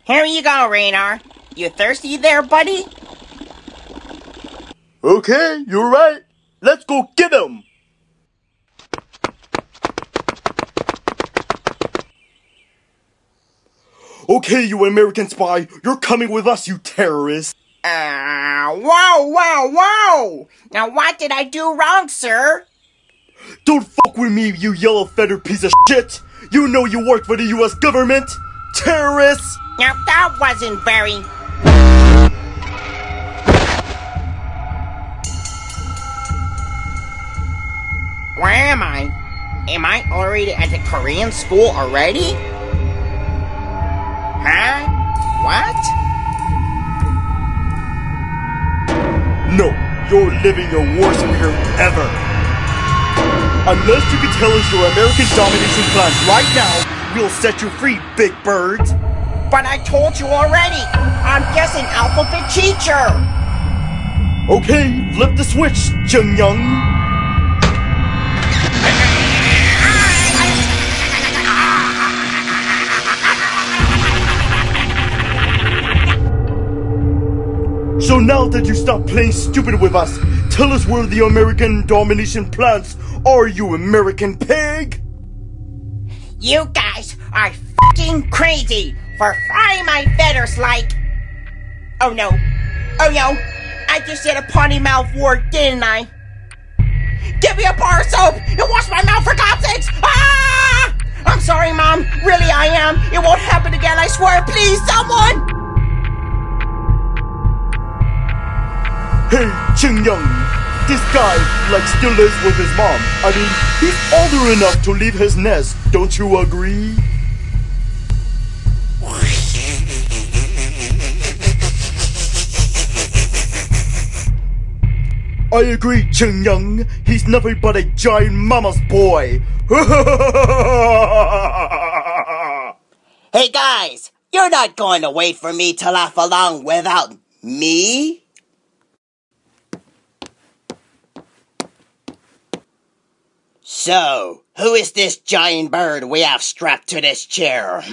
Here you go, Radar. You thirsty there, buddy? Okay, you're right. Let's go get him. Okay, you American spy, you're coming with us, you terrorist. Whoa! Now what did I do wrong, sir? Don't fuck with me, you yellow feathered piece of shit. You know you work for the US government. Terrorists. Now that wasn't very... Where am I? Am I already at the Korean school already? Huh? What? No, you're living your worst year ever. Unless you can tell us your American domination plans right now, we'll set you free, big bird. But I told you already, I'm just an alphabet teacher. Okay, flip the switch, jong. So now that you stopped playing stupid with us, tell us where the American domination plans are, you American pig! You guys are fucking crazy for frying my feathers like... Oh no, I just said a potty mouth word, didn't I? Give me a bar of soap and wash my mouth for God's sakes! Ah! I'm sorry, Mom, really I am. It won't happen again, I swear, please, someone! Hey, Ching Young, this guy, still lives with his mom. I mean, he's older enough to leave his nest, don't you agree? I agree, Ching Young. He's nothing but a giant mama's boy. Hey guys, you're not going to wait for me to laugh along without me? So, who is this giant bird we have strapped to this chair,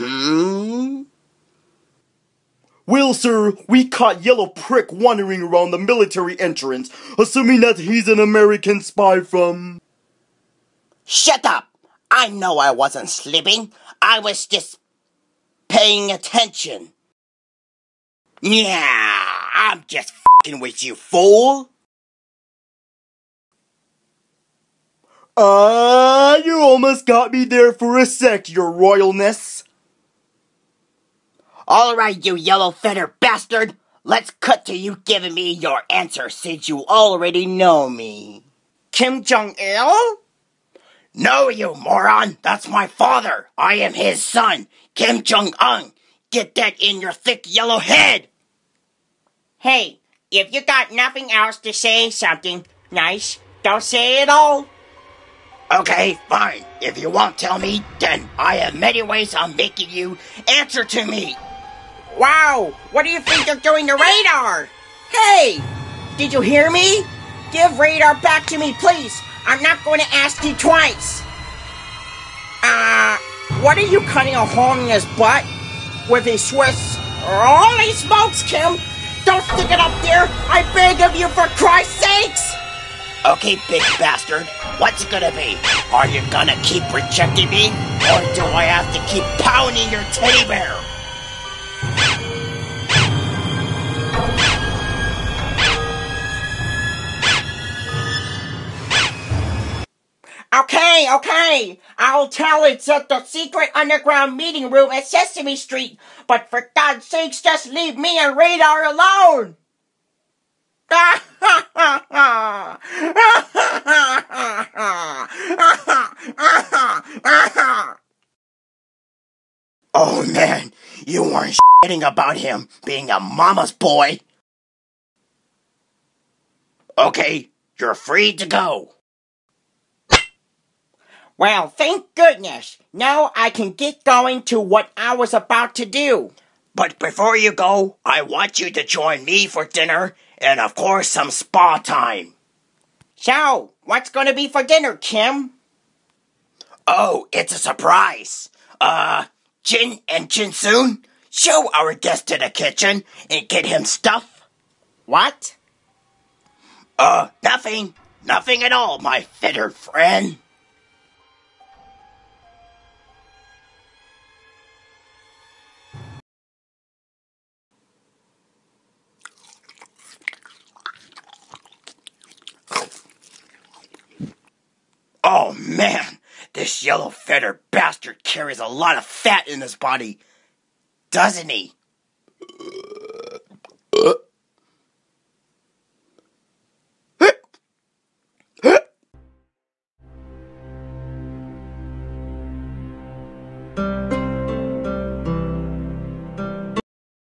Well, sir, we caught Yellow Prick wandering around the military entrance, assuming that he's an American spy from... Shut up! I know I wasn't sleeping. I was just paying attention. Yeah, I'm just f***ing with you, fool. You almost got me there for a sec, your royalness. Alright, you yellow feather bastard. Let's cut to you giving me your answer since you already know me. Kim Jong-il? No, you moron. That's my father. I am his son, Kim Jong-un. Get that in your thick yellow head. Hey, if you got nothing else to say something nice, don't say it all. Okay, fine. If you won't tell me, then I have many ways of making you answer to me. Wow, what do you think you're doing to Radar? Hey, did you hear me? Give Radar back to me, please. I'm not going to ask you twice. What are you cutting a hole in his butt? With a Swiss... Holy smokes, Kim! Don't stick it up there! I beg of you for Christ's sakes! Okay, big bastard, what's it gonna be? Are you gonna keep rejecting me? Or do I have to keep pounding your teddy bear? Okay. I'll tell it's at the secret underground meeting room at Sesame Street. But for God's sakes, just leave me and Radar alone! Oh man, you weren't shitting about him being a mama's boy. Okay, you're free to go. Well, thank goodness. Now I can get going to what I was about to do. But before you go, I want you to join me for dinner and of course some spa time. So, what's going to be for dinner, Kim? Oh, it's a surprise. Jin and Jinsoon, Show our guest to the kitchen and get him stuff. What? Nothing. Nothing at all, my feathered friend. Oh man, this yellow feathered bastard carries a lot of fat in his body, doesn't he?